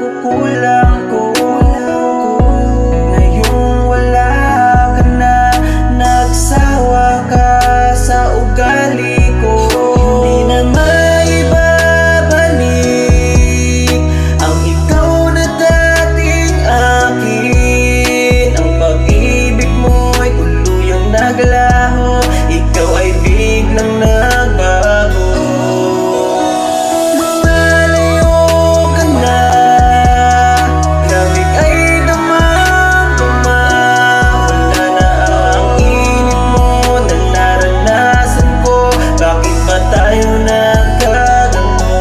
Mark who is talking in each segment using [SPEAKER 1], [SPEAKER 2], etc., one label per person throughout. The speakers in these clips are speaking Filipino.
[SPEAKER 1] pagkukulang ko. Ngayong wala ka na, nagsawa ka sa ugali ko. Hindi na maibabalik ang ikaw na dating akin. Ang pag-ibig mo'y tuluyang naglaho, ikaw ay biglang nagbago. Lumalayo ka na, lamig ay damang-dama. Wala na ang init mo na naranasan ko. Bakit ba tayo nagkaganto?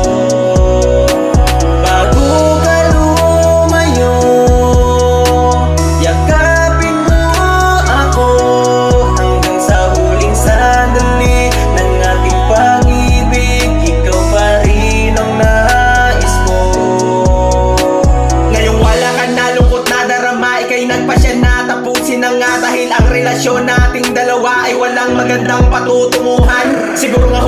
[SPEAKER 1] Bago ka lumayo, yakapin mo ako hanggang sa huling sandali ng ating pag-ibig. Ikaw pa rin ang nais ko.
[SPEAKER 2] Ngayong wala ka na, lungkot na darama, ika'y nagpasya na tapusin na nga. Dahil ang relasyon nating dalawa ay walang magandang patutunguhan. Siguro nga